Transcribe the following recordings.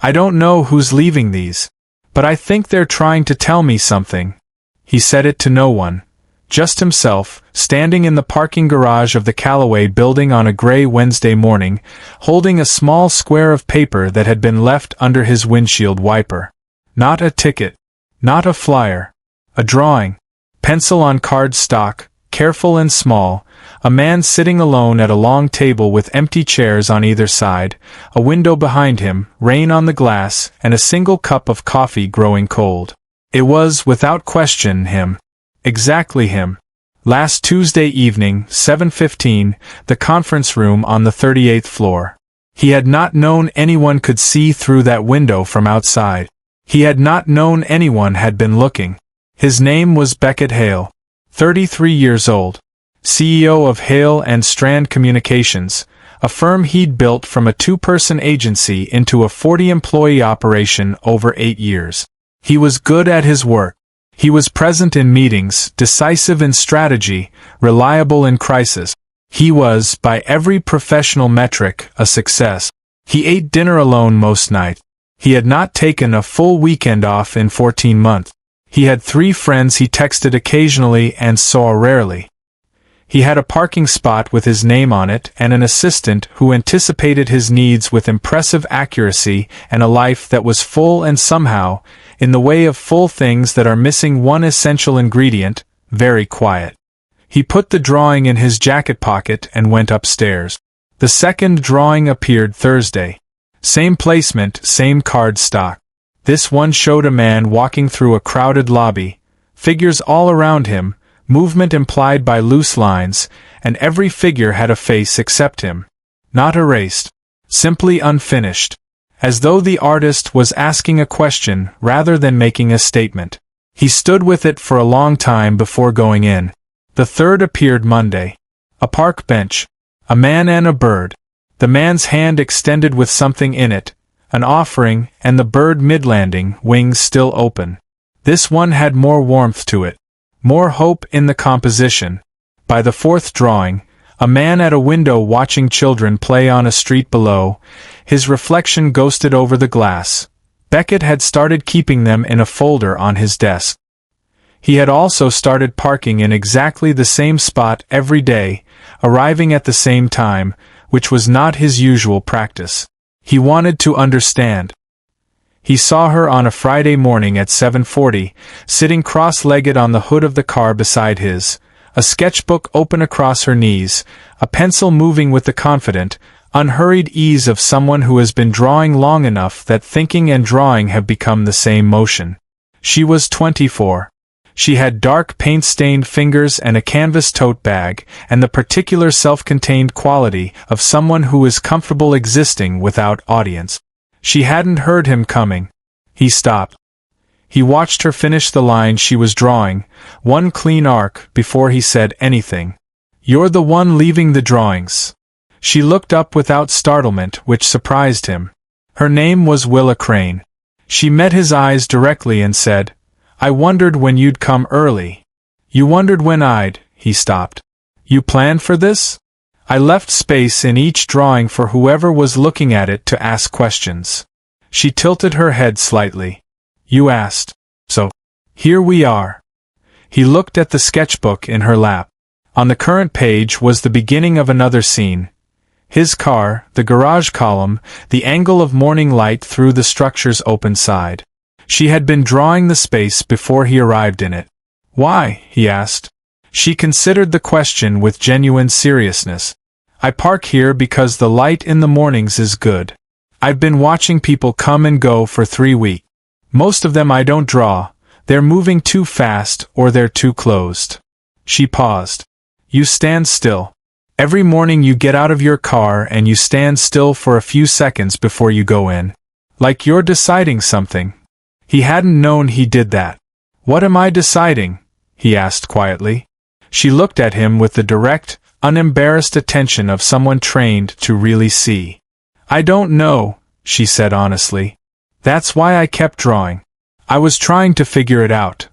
I don't know who's leaving these, but I think they're trying to tell me something. He said it to no one, just himself, standing in the parking garage of the Callaway building on a gray Wednesday morning, holding a small square of paper that had been left under his windshield wiper. Not a ticket, not a flyer, a drawing, pencil on card stock, careful and small, a man sitting alone at a long table with empty chairs on either side, a window behind him, rain on the glass, and a single cup of coffee growing cold. It was, without question, him. Exactly him. Last Tuesday evening, 7:15, the conference room on the 38th floor. He had not known anyone could see through that window from outside. He had not known anyone had been looking. His name was Beckett Hale, 33 years old, CEO of Hale and Strand Communications, a firm he'd built from a 2-person agency into a 40-employee operation over 8 years. He was good at his work. He was present in meetings, decisive in strategy, reliable in crisis. He was, by every professional metric, a success. He ate dinner alone most nights. He had not taken a full weekend off in 14 months. He had 3 friends he texted occasionally and saw rarely. He had a parking spot with his name on it and an assistant who anticipated his needs with impressive accuracy, and a life that was full and somehow, in the way of full things that are missing one essential ingredient, very quiet. He put the drawing in his jacket pocket and went upstairs. The second drawing appeared Thursday. Same placement, same card stock. This one showed a man walking through a crowded lobby, figures all around him, movement implied by loose lines, and every figure had a face except him. Not erased. Simply unfinished. As though the artist was asking a question rather than making a statement. He stood with it for a long time before going in. The third appeared Monday. A park bench. A man and a bird. The man's hand extended with something in it, an offering, and the bird mid-landing, wings still open. This one had more warmth to it. More hope in the composition. By the fourth drawing, a man at a window watching children play on a street below, his reflection ghosted over the glass. Beckett had started keeping them in a folder on his desk. He had also started parking in exactly the same spot every day, arriving at the same time, which was not his usual practice. He wanted to understand. He saw her on a Friday morning at 7:40, sitting cross-legged on the hood of the car beside his, a sketchbook open across her knees, a pencil moving with the confident, unhurried ease of someone who has been drawing long enough that thinking and drawing have become the same motion. She was 24. She had dark paint-stained fingers and a canvas tote bag, and the particular self-contained quality of someone who is comfortable existing without audience. She hadn't heard him coming. He stopped. He watched her finish the line she was drawing, one clean arc, before he said anything. "You're the one leaving the drawings." She looked up without startlement, which surprised him. Her name was Willa Crane. She met his eyes directly and said, "I wondered when you'd come early." "You wondered when I'd," he stopped. "You planned for this?" "I left space in each drawing for whoever was looking at it to ask questions." She tilted her head slightly. "You asked. So, here we are." He looked at the sketchbook in her lap. On the current page was the beginning of another scene. His car, the garage column, the angle of morning light through the structure's open side. She had been drawing the space before he arrived in it. "Why?" he asked. She considered the question with genuine seriousness. "I park here because the light in the mornings is good. I've been watching people come and go for 3 weeks. Most of them I don't draw. They're moving too fast or they're too closed." She paused. "You stand still. Every morning you get out of your car and you stand still for a few seconds before you go in. Like you're deciding something." He hadn't known he did that. "What am I deciding?" he asked quietly. She looked at him with the direct, unembarrassed attention of someone trained to really see. "I don't know," she said honestly. "That's why I kept drawing. I was trying to figure it out."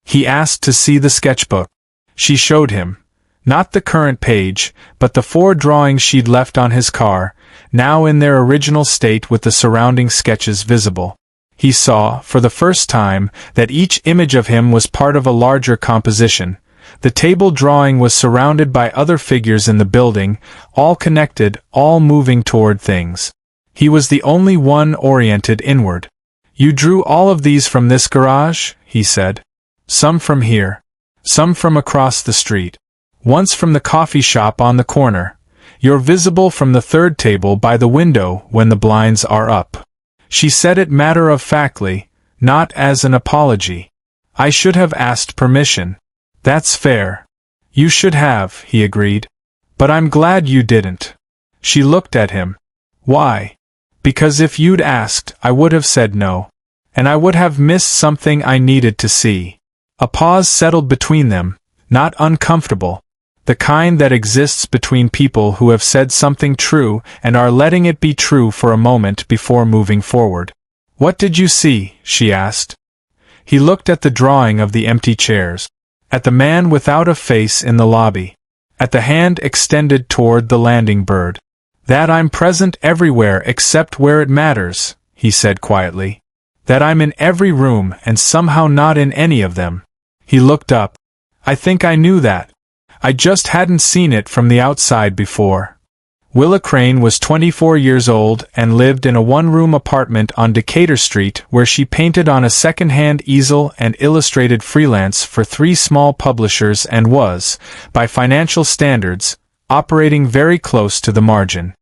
He asked to see the sketchbook. She showed him. Not the current page, but the 4 drawings she'd left on his car, now in their original state with the surrounding sketches visible. He saw, for the first time, that each image of him was part of a larger composition. The table drawing was surrounded by other figures in the building, all connected, all moving toward things. He was the only one oriented inward. "You drew all of these from this garage?" he said. "Some from here. Some from across the street. Once from the coffee shop on the corner. You're visible from the third table by the window when the blinds are up." She said it matter-of-factly, not as an apology. "I should have asked permission." "That's fair. You should have," he agreed. "But I'm glad you didn't." She looked at him. "Why?" "Because if you'd asked, I would have said no. And I would have missed something I needed to see." A pause settled between them, not uncomfortable. The kind that exists between people who have said something true and are letting it be true for a moment before moving forward. "What did you see?" she asked. He looked at the drawing of the empty chairs. At the man without a face in the lobby. At the hand extended toward the landing bird. "That I'm present everywhere except where it matters," he said quietly. "That I'm in every room and somehow not in any of them." He looked up. "I think I knew that. I just hadn't seen it from the outside before." Willa Crane was 24 years old and lived in a one-room apartment on Decatur Street where she painted on a second-hand easel and illustrated freelance for 3 small publishers and was, by financial standards, operating very close to the margin.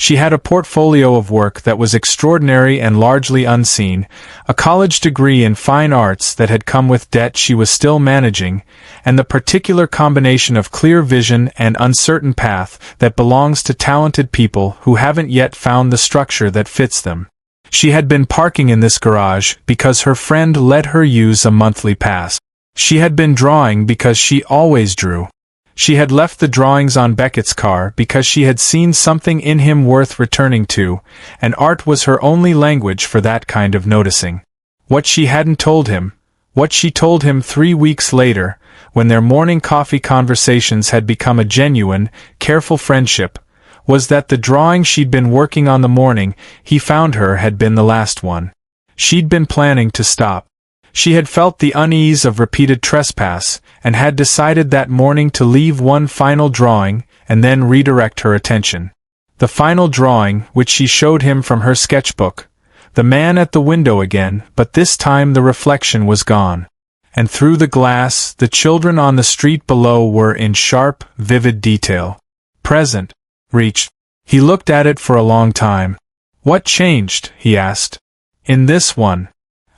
She had a portfolio of work that was extraordinary and largely unseen, a college degree in fine arts that had come with debt she was still managing, and the particular combination of clear vision and uncertain path that belongs to talented people who haven't yet found the structure that fits them. She had been parking in this garage because her friend let her use a monthly pass. She had been drawing because she always drew. She had left the drawings on Beckett's car because she had seen something in him worth returning to, and art was her only language for that kind of noticing. What she hadn't told him, what she told him 3 weeks later, when their morning coffee conversations had become a genuine, careful friendship, was that the drawing she'd been working on the morning he found her had been the last one. She'd been planning to stop. She had felt the unease of repeated trespass, and had decided that morning to leave one final drawing, and then redirect her attention. The final drawing, which she showed him from her sketchbook. The man at the window again, but this time the reflection was gone. And through the glass, the children on the street below were in sharp, vivid detail. Present. Reached. He looked at it for a long time. "What changed?" he asked. "In this one."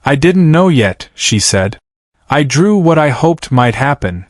"I didn't know yet," she said. "I drew what I hoped might happen."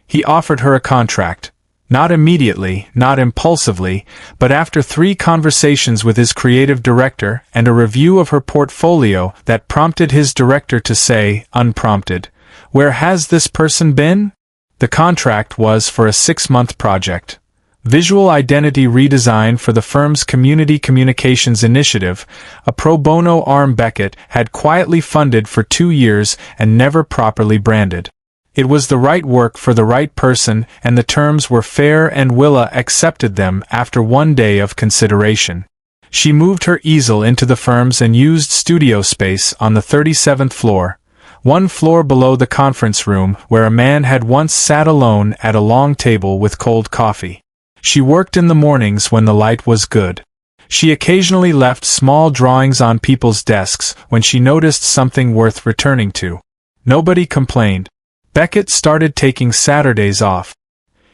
He offered her a contract. Not immediately, not impulsively, but after 3 conversations with his creative director and a review of her portfolio that prompted his director to say, unprompted, "Where has this person been?" The contract was for a 6-month project. Visual identity redesign for the firm's community communications initiative, a pro bono arm Beckett had quietly funded for 2 years and never properly branded. It was the right work for the right person, and the terms were fair, and Willa accepted them after 1 day of consideration. She moved her easel into the firm's unused studio space on the 37th floor, 1 floor below the conference room where a man had once sat alone at a long table with cold coffee. She worked in the mornings when the light was good. She occasionally left small drawings on people's desks when she noticed something worth returning to. Nobody complained. Beckett started taking Saturdays off.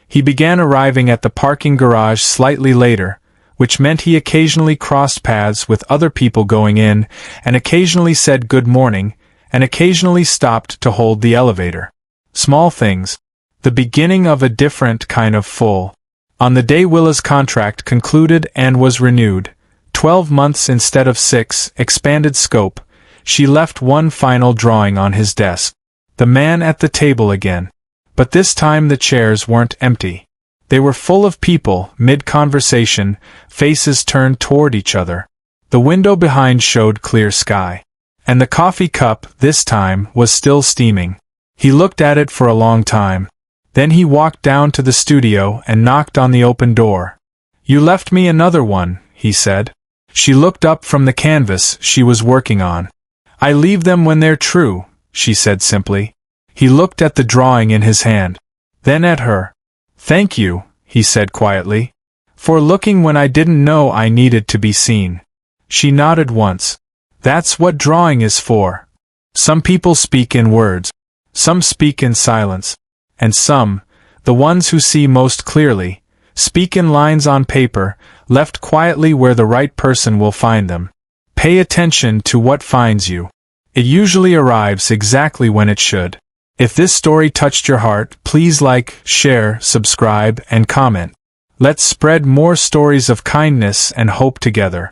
He began arriving at the parking garage slightly later, which meant he occasionally crossed paths with other people going in, and occasionally said good morning, and occasionally stopped to hold the elevator. Small things. The beginning of a different kind of full. On the day Willa's contract concluded and was renewed, 12 months instead of 6, expanded scope, she left 1 final drawing on his desk. The man at the table again. But this time the chairs weren't empty. They were full of people, mid-conversation, faces turned toward each other. The window behind showed clear sky. And the coffee cup, this time, was still steaming. He looked at it for a long time. Then he walked down to the studio and knocked on the open door. "You left me another one," he said. She looked up from the canvas she was working on. I leave them when they're true, she said simply. He looked at the drawing in his hand. Then at her. Thank you, he said quietly, for looking when I didn't know I needed to be seen. She nodded once. That's what drawing is for. Some people speak in words. Some speak in silence. And some, the ones who see most clearly, speak in lines on paper, left quietly where the right person will find them. Pay attention to what finds you. It usually arrives exactly when it should. If this story touched your heart, please like, share, subscribe, and comment. Let's spread more stories of kindness and hope together.